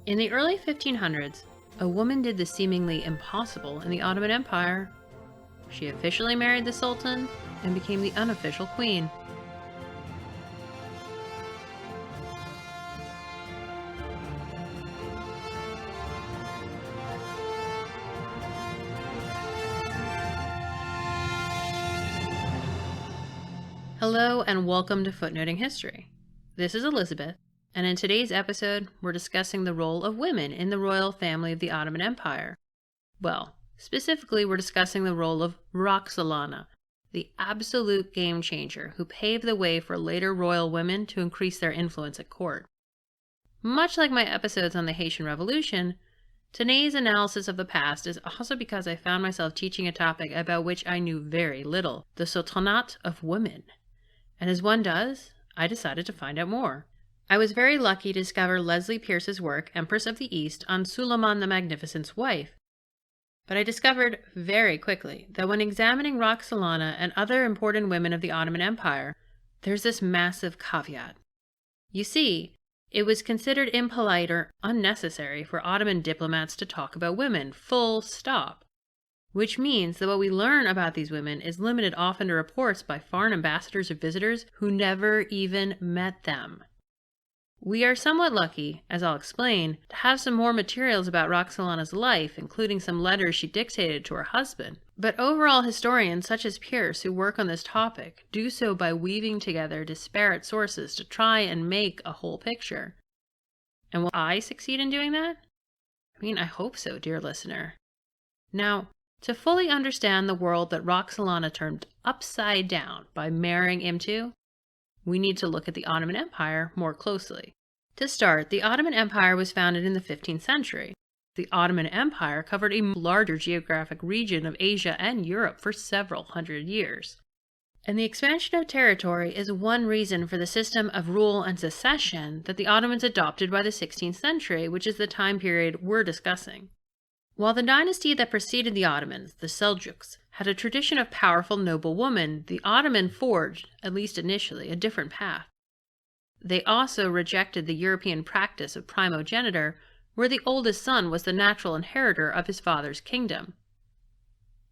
In the early 1500s, a woman did the seemingly impossible in the Ottoman Empire. She officially married the Sultan and became the unofficial queen. Hello and welcome to Footnoting History. This is Elizabeth, and in today's episode, we're discussing the role of women in the royal family of the Ottoman Empire. Well, specifically, we're discussing the role of Roxolana, the absolute game changer who paved the way for later royal women to increase their influence at court. Much like my episodes on the Haitian Revolution, today's analysis of the past is also because I found myself teaching a topic about which I knew very little, the Sultanate of Women. And as one does, I decided to find out more. I was very lucky to discover Leslie Pierce's work, Empress of the East, on Suleiman the Magnificent's wife. But I discovered very quickly that when examining Roxolana and other important women of the Ottoman Empire, there's this massive caveat. You see, it was considered impolite or unnecessary for Ottoman diplomats to talk about women, full stop. Which means that what we learn about these women is limited often to reports by foreign ambassadors or visitors who never even met them. We are somewhat lucky, as I'll explain, to have some more materials about Roxolana's life, including some letters she dictated to her husband. But overall, historians such as Pierce who work on this topic do so by weaving together disparate sources to try and make a whole picture. And will I succeed in doing that? I hope so, dear listener. Now, to fully understand the world that Roxolana turned upside down by marrying into, we need to look at the Ottoman Empire more closely. To start, the Ottoman Empire was founded in the 15th century. The Ottoman Empire covered a larger geographic region of Asia and Europe for several hundred years. And the expansion of territory is one reason for the system of rule and succession that the Ottomans adopted by the 16th century, which is the time period we're discussing. While the dynasty that preceded the Ottomans, the Seljuks, had a tradition of powerful noble women, the Ottoman forged, at least initially, a different path. They also rejected the European practice of primogeniture, where the oldest son was the natural inheritor of his father's kingdom.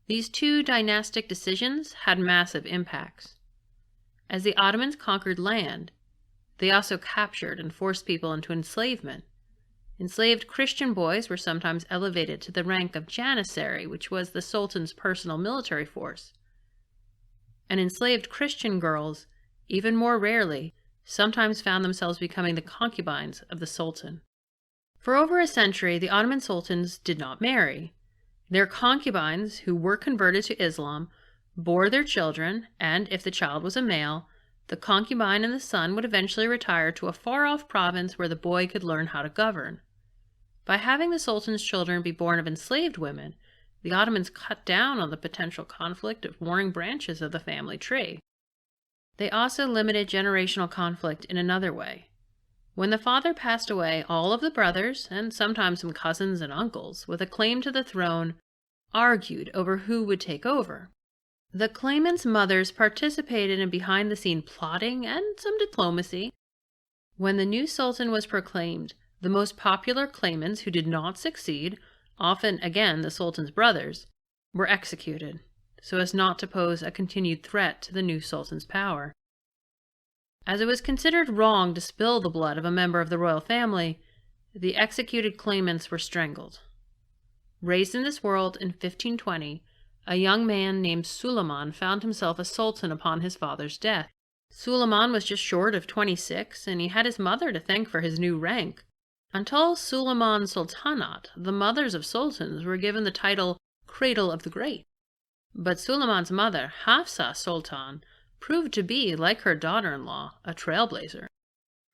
These two dynastic decisions had massive impacts. As the Ottomans conquered land, they also captured and forced people into enslavement. Enslaved Christian boys were sometimes elevated to the rank of janissary, which was the Sultan's personal military force. And enslaved Christian girls, even more rarely, sometimes found themselves becoming the concubines of the Sultan. For over a century, the Ottoman sultans did not marry. Their concubines, who were converted to Islam, bore their children, and if the child was a male, the concubine and the son would eventually retire to a far-off province where the boy could learn how to govern. By having the Sultan's children be born of enslaved women, the Ottomans cut down on the potential conflict of warring branches of the family tree. They also limited generational conflict in another way. When the father passed away, all of the brothers, and sometimes some cousins and uncles, with a claim to the throne, argued over who would take over. The claimants' mothers participated in behind-the-scene plotting and some diplomacy. When the new sultan was proclaimed, the most popular claimants who did not succeed, often again the sultan's brothers, were executed, so as not to pose a continued threat to the new sultan's power. As it was considered wrong to spill the blood of a member of the royal family, the executed claimants were strangled. Raised in this world in 1520, a young man named Suleiman found himself a sultan upon his father's death. Suleiman was just short of 26, and he had his mother to thank for his new rank. Until Suleiman's sultanate, the mothers of sultans were given the title Cradle of the Great. But Suleiman's mother, Hafsa Sultan, proved to be, like her daughter-in-law, a trailblazer.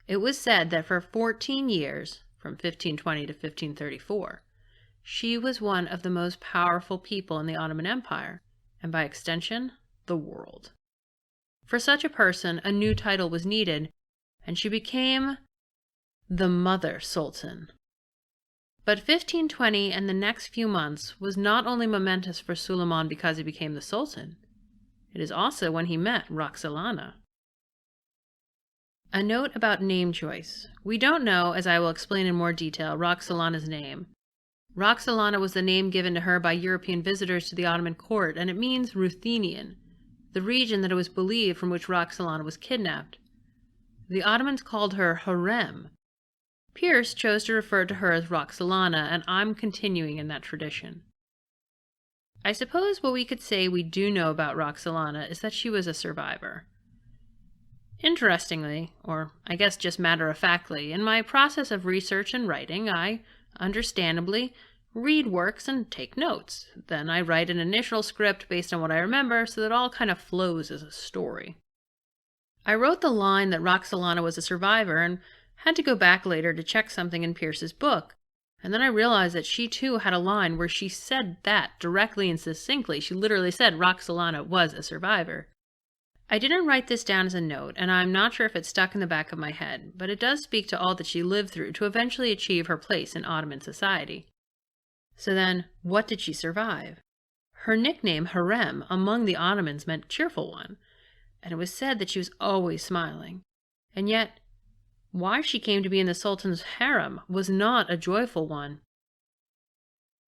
It was said that for 14 years, from 1520 to 1534, she was one of the most powerful people in the Ottoman Empire, and by extension, the world. For such a person, a new title was needed, and she became the Mother Sultan. But 1520 and the next few months was not only momentous for Suleiman because he became the Sultan, it is also when he met Roxolana. A note about name choice. We don't know, as I will explain in more detail, Roxolana's name. Roxolana was the name given to her by European visitors to the Ottoman court, and it means Ruthenian, the region that it was believed from which Roxolana was kidnapped. The Ottomans called her Hurrem. Pierce chose to refer to her as Roxolana, and I'm continuing in that tradition. I suppose what we could say we do know about Roxolana is that she was a survivor. Interestingly, or I guess just matter-of-factly, in my process of research and writing, I, understandably, read works and take notes. Then I write an initial script based on what I remember so that it all kind of flows as a story. I wrote the line that Roxolana was a survivor and had to go back later to check something in Pierce's book, and then I realized that she too had a line where she said that directly and succinctly. She literally said Roxolana was a survivor. I didn't write this down as a note, and I'm not sure if it stuck in the back of my head, but it does speak to all that she lived through to eventually achieve her place in Ottoman society. So then, what did she survive? Her nickname, Hurrem, among the Ottomans meant cheerful one, and it was said that she was always smiling. And yet, why she came to be in the Sultan's harem was not a joyful one.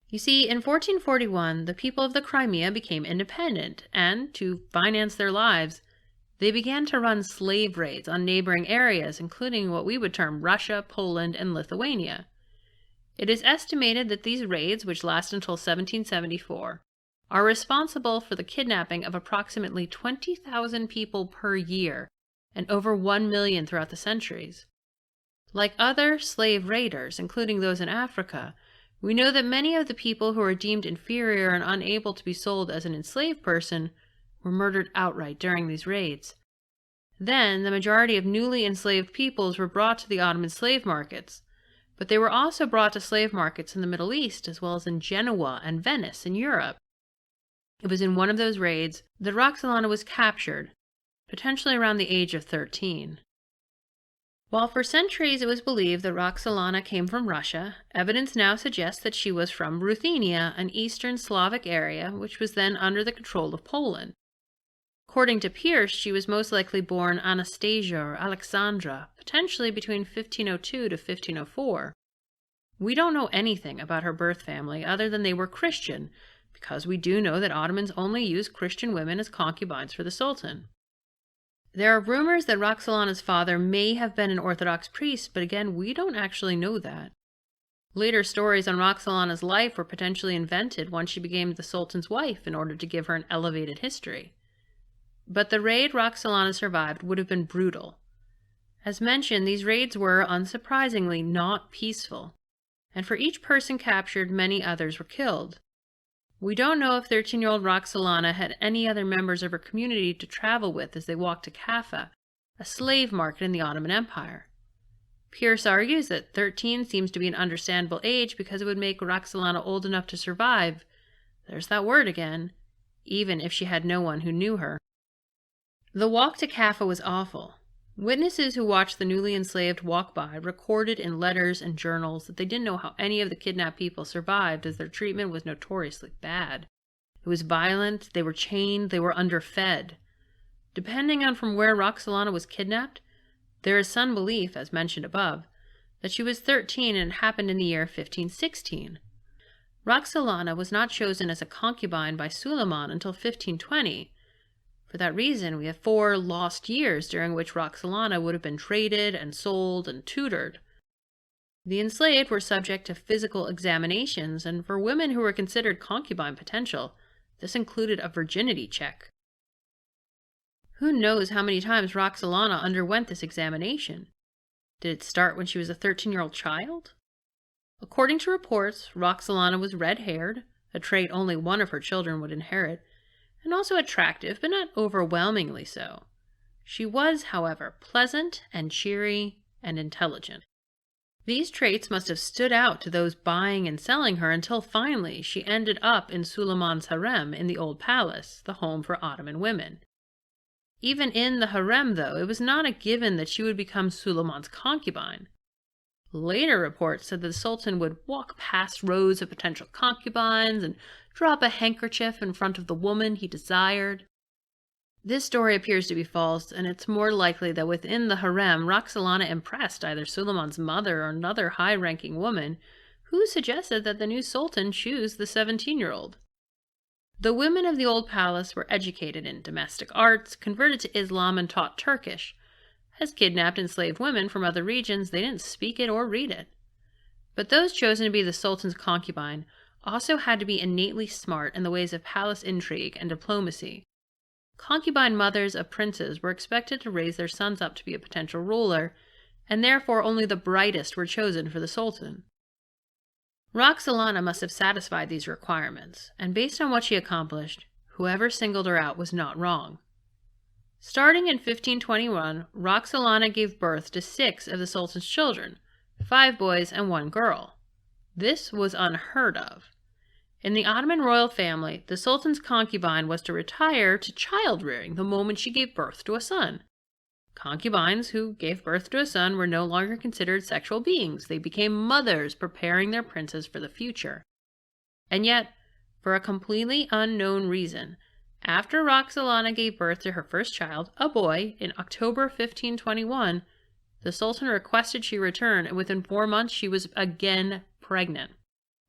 You see, in 1441, the people of the Crimea became independent, and, to finance their lives, they began to run slave raids on neighboring areas, including what we would term Russia, Poland, and Lithuania. It is estimated that these raids, which last until 1774, are responsible for the kidnapping of approximately 20,000 people per year, and over 1 million throughout the centuries. Like other slave raiders, including those in Africa, we know that many of the people who were deemed inferior and unable to be sold as an enslaved person were murdered outright during these raids. Then, the majority of newly enslaved peoples were brought to the Ottoman slave markets, but they were also brought to slave markets in the Middle East as well as in Genoa and Venice in Europe. It was in one of those raids that Roxolana was captured, potentially around the age of 13. While for centuries it was believed that Roxolana came from Russia, evidence now suggests that she was from Ruthenia, an eastern Slavic area which was then under the control of Poland. According to Pierce, she was most likely born Anastasia or Alexandra, potentially between 1502 to 1504. We don't know anything about her birth family other than they were Christian, because we do know that Ottomans only used Christian women as concubines for the Sultan. There are rumors that Roxolana's father may have been an Orthodox priest, but again, we don't actually know that. Later stories on Roxolana's life were potentially invented once she became the Sultan's wife in order to give her an elevated history. But the raid Roxolana survived would have been brutal. As mentioned, these raids were, unsurprisingly, not peaceful, and for each person captured, many others were killed. We don't know if 13-year-old Roxolana had any other members of her community to travel with as they walked to Kaffa, a slave market in the Ottoman Empire. Pierce argues that 13 seems to be an understandable age because it would make Roxolana old enough to survive, there's that word again, even if she had no one who knew her. The walk to Kaffa was awful. Witnesses who watched the newly enslaved walk by recorded in letters and journals that they didn't know how any of the kidnapped people survived, as their treatment was notoriously bad. It was violent, they were chained, they were underfed. Depending on from where Roxolana was kidnapped, there is some belief, as mentioned above, that she was 13 and it happened in the year 1516. Roxolana was not chosen as a concubine by Suleiman until 1520. For that reason, we have 4 lost years during which Roxolana would have been traded and sold and tutored. The enslaved were subject to physical examinations, and for women who were considered concubine potential, this included a virginity check. Who knows how many times Roxolana underwent this examination? Did it start when she was a 13-year-old child? According to reports, Roxolana was red-haired, a trait only one of her children would inherit, and also attractive, but not overwhelmingly so. She was, however, pleasant and cheery and intelligent. These traits must have stood out to those buying and selling her until finally she ended up in Suleiman's harem in the Old Palace, the home for Ottoman women. Even in the harem, though, it was not a given that she would become Suleiman's concubine. Later reports said that the Sultan would walk past rows of potential concubines and drop a handkerchief in front of the woman he desired. This story appears to be false, and it's more likely that within the harem, Roxolana impressed either Suleiman's mother or another high-ranking woman who suggested that the new sultan choose the 17-year-old. The women of the old palace were educated in domestic arts, converted to Islam, and taught Turkish. As kidnapped and enslaved women from other regions, they didn't speak it or read it. But those chosen to be the sultan's concubine also had to be innately smart in the ways of palace intrigue and diplomacy. Concubine mothers of princes were expected to raise their sons up to be a potential ruler, and therefore only the brightest were chosen for the sultan. Roxolana must have satisfied these requirements, and based on what she accomplished, whoever singled her out was not wrong. Starting in 1521, Roxolana gave birth to 6 of the sultan's children, 5 boys and 1 girl. This was unheard of. In the Ottoman royal family, the sultan's concubine was to retire to child-rearing the moment she gave birth to a son. Concubines who gave birth to a son were no longer considered sexual beings. They became mothers preparing their princes for the future. And yet, for a completely unknown reason, after Roxolana gave birth to her first child, a boy, in October 1521, the sultan requested she return, and within 4 months she was again pregnant.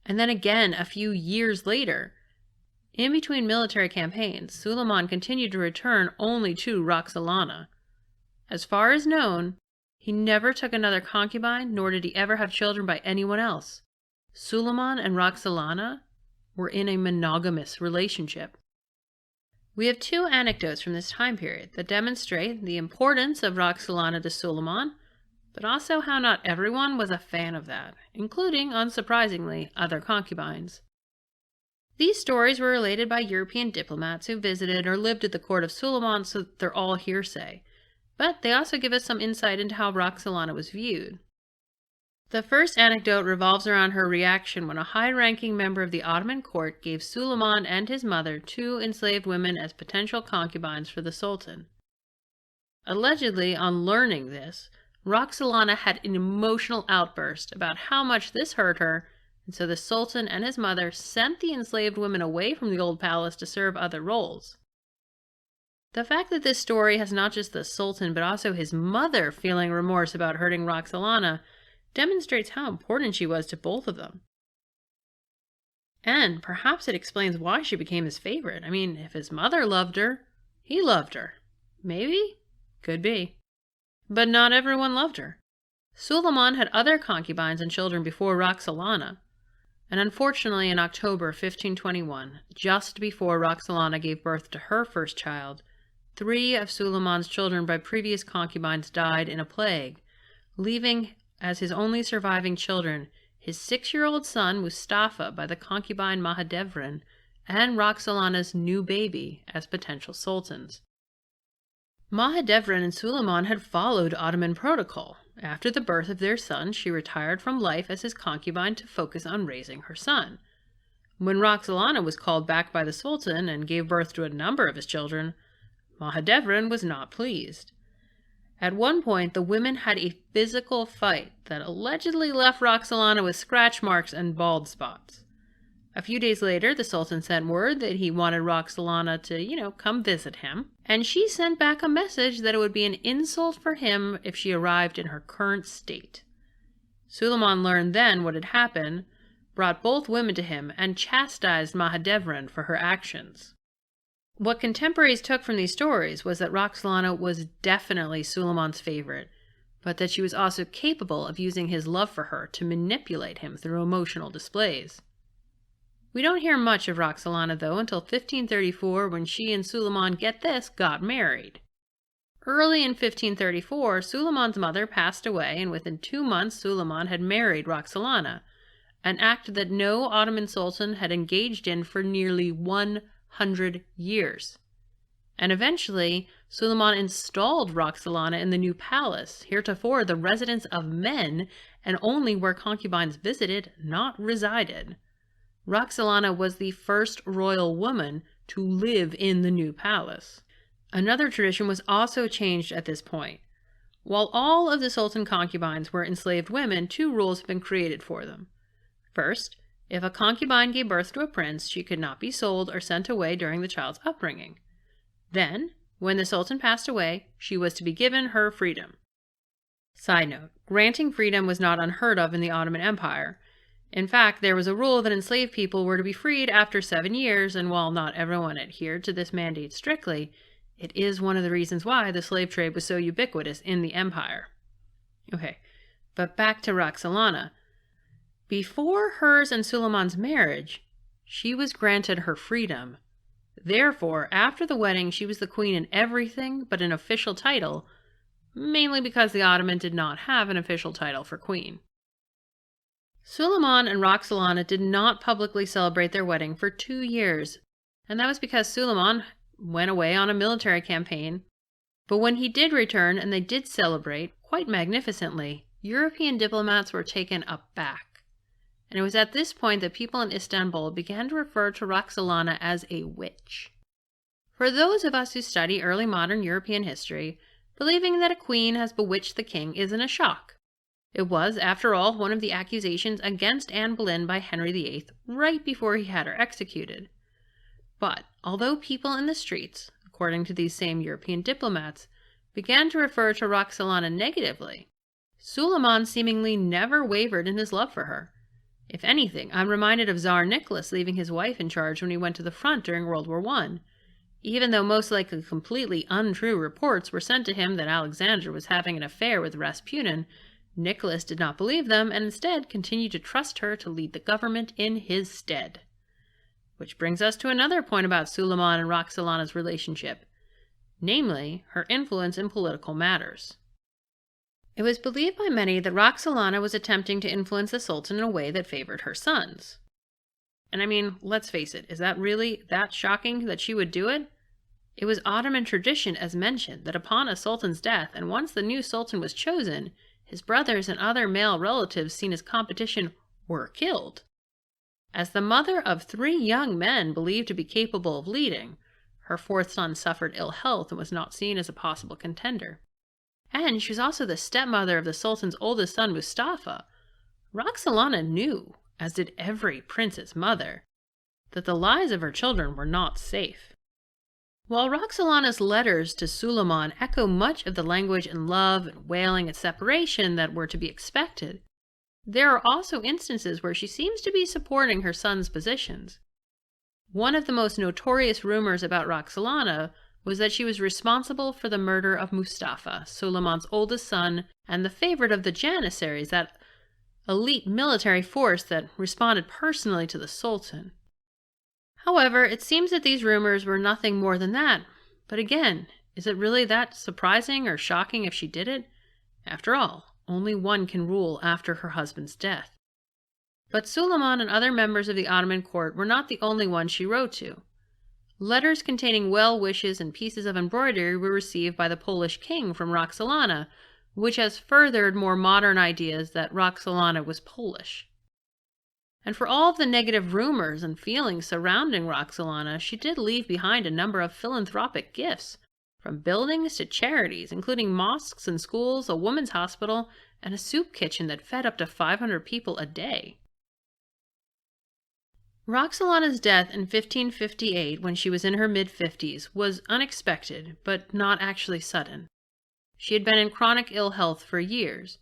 And then again a few years later. In between military campaigns, Suleiman continued to return only to Roxolana. As far as known, he never took another concubine, nor did he ever have children by anyone else. Suleiman and Roxolana were in a monogamous relationship. We have 2 anecdotes from this time period that demonstrate the importance of Roxolana to Suleiman, but also how not everyone was a fan of that, including, unsurprisingly, other concubines. These stories were related by European diplomats who visited or lived at the court of Suleiman, so they're all hearsay, but they also give us some insight into how Roxolana was viewed. The first anecdote revolves around her reaction when a high-ranking member of the Ottoman court gave Suleiman and his mother 2 enslaved women as potential concubines for the sultan. Allegedly, on learning this, Roxolana had an emotional outburst about how much this hurt her, and so the sultan and his mother sent the enslaved women away from the old palace to serve other roles. The fact that this story has not just the sultan but also his mother feeling remorse about hurting Roxolana demonstrates how important she was to both of them. And perhaps it explains why she became his favorite. I mean, if his mother loved her, he loved her. Maybe? Could be. But not everyone loved her. Suleiman had other concubines and children before Roxolana, and unfortunately in October 1521, just before Roxolana gave birth to her first child, 3 of Suleiman's children by previous concubines died in a plague, leaving as his only surviving children his 6-year-old son Mustafa by the concubine Mahidevran and Roxolana's new baby as potential sultans. Mahidevran and Suleiman had followed Ottoman protocol. After the birth of their son, she retired from life as his concubine to focus on raising her son. When Roxolana was called back by the sultan and gave birth to a number of his children, Mahidevran was not pleased. At one point, the women had a physical fight that allegedly left Roxolana with scratch marks and bald spots. A few days later, the sultan sent word that he wanted Roxolana to, come visit him, and she sent back a message that it would be an insult for him if she arrived in her current state. Suleiman learned then what had happened, brought both women to him, and chastised Mahidevran for her actions. What contemporaries took from these stories was that Roxolana was definitely Suleiman's favorite, but that she was also capable of using his love for her to manipulate him through emotional displays. We don't hear much of Roxolana, though, until 1534, when she and Suleiman, get this, got married. Early in 1534, Suleiman's mother passed away, and within 2 months Suleiman had married Roxolana, an act that no Ottoman sultan had engaged in for nearly 100 years. And eventually, Suleiman installed Roxolana in the new palace, heretofore the residence of men, and only where concubines visited, not resided. Roxolana was the first royal woman to live in the new palace. Another tradition was also changed at this point. While all of the sultan concubines were enslaved women, 2 rules had been created for them. First, if a concubine gave birth to a prince, she could not be sold or sent away during the child's upbringing. Then, When the Sultan passed away, she was to be given her freedom. Side note, granting freedom was not unheard of in the Ottoman Empire. In fact, there was a rule that enslaved people were to be freed after 7 years, and while not everyone adhered to this mandate strictly, it is one of the reasons why the slave trade was so ubiquitous in the empire. Okay, but back to Roxolana. Before hers and Suleiman's marriage, she was granted her freedom. Therefore, after the wedding, she was the queen in everything but an official title, mainly because the Ottoman did not have an official title for queen. Suleiman and Roxolana did not publicly celebrate their wedding for 2 years, and that was because Suleiman went away on a military campaign. But when he did return and they did celebrate, quite magnificently, European diplomats were taken aback. And it was at this point that people in Istanbul began to refer to Roxolana as a witch. For those of us who study early modern European history, believing that a queen has bewitched the king isn't a shock. It was, after all, one of the accusations against Anne Boleyn by Henry VIII right before he had her executed. But although people in the streets, according to these same European diplomats, began to refer to Roxolana negatively, Suleiman seemingly never wavered in his love for her. If anything, I'm reminded of Tsar Nicholas leaving his wife in charge when he went to the front during World War I. Even though most likely completely untrue reports were sent to him that Alexander was having an affair with Rasputin, Nicholas did not believe them and instead continued to trust her to lead the government in his stead. Which brings us to another point about Suleiman and Roxolana's relationship, namely, her influence in political matters. It was believed by many that Roxolana was attempting to influence the Sultan in a way that favored her sons. And I mean, let's face it, is that really that shocking that she would do it? It was Ottoman tradition, as mentioned, that upon a sultan's death, and once the new sultan was chosen, his brothers and other male relatives seen as competition were killed. As the mother of 3 young men believed to be capable of leading, her 4th son suffered ill health and was not seen as a possible contender. And she was also the stepmother of the Sultan's oldest son, Mustafa. Roxolana knew, as did every prince's mother, that the lives of her children were not safe. While Roxolana's letters to Suleiman echo much of the language and love and wailing and separation that were to be expected, there are also instances where she seems to be supporting her son's positions. One of the most notorious rumors about Roxolana was that she was responsible for the murder of Mustafa, Suleiman's oldest son, and the favorite of the Janissaries, that elite military force that responded personally to the Sultan. However, it seems that these rumors were nothing more than that. But again, is it really that surprising or shocking if she did it? After all, only one can rule after her husband's death. But Suleiman and other members of the Ottoman court were not the only ones she wrote to. Letters containing well wishes and pieces of embroidery were received by the Polish king from Roxolana, which has furthered more modern ideas that Roxolana was Polish. And for all of the negative rumors and feelings surrounding Roxolana, she did leave behind a number of philanthropic gifts, from buildings to charities, including mosques and schools, a women's hospital, and a soup kitchen that fed up to 500 people a day. Roxolana's death in 1558, when she was in her mid-50s, was unexpected, but not actually sudden. She had been in chronic ill health for years,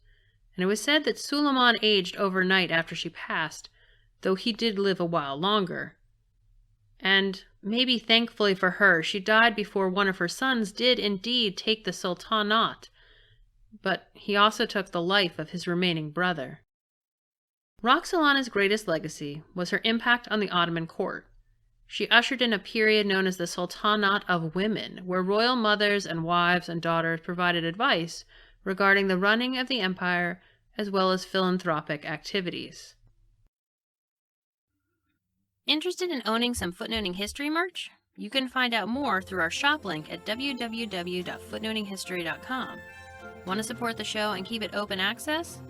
and it was said that Suleiman aged overnight after she passed, though he did live a while longer. And, maybe thankfully for her, she died before one of her sons did indeed take the Sultanate, but he also took the life of his remaining brother. Roxolana's greatest legacy was her impact on the Ottoman court. She ushered in a period known as the Sultanate of Women, where royal mothers and wives and daughters provided advice regarding the running of the empire as well as philanthropic activities. Interested in owning some Footnoting History merch? You can find out more through our shop link at www.footnotinghistory.com. Want to support the show and keep it open access?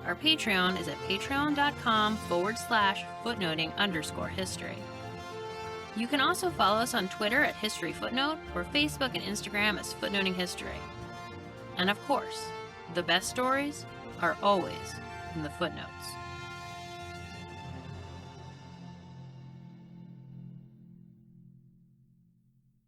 Our Patreon is at patreon.com/footnoting_history. You can also follow us on Twitter at History Footnote or Facebook and Instagram as Footnoting History. And of course, the best stories are always in the footnotes.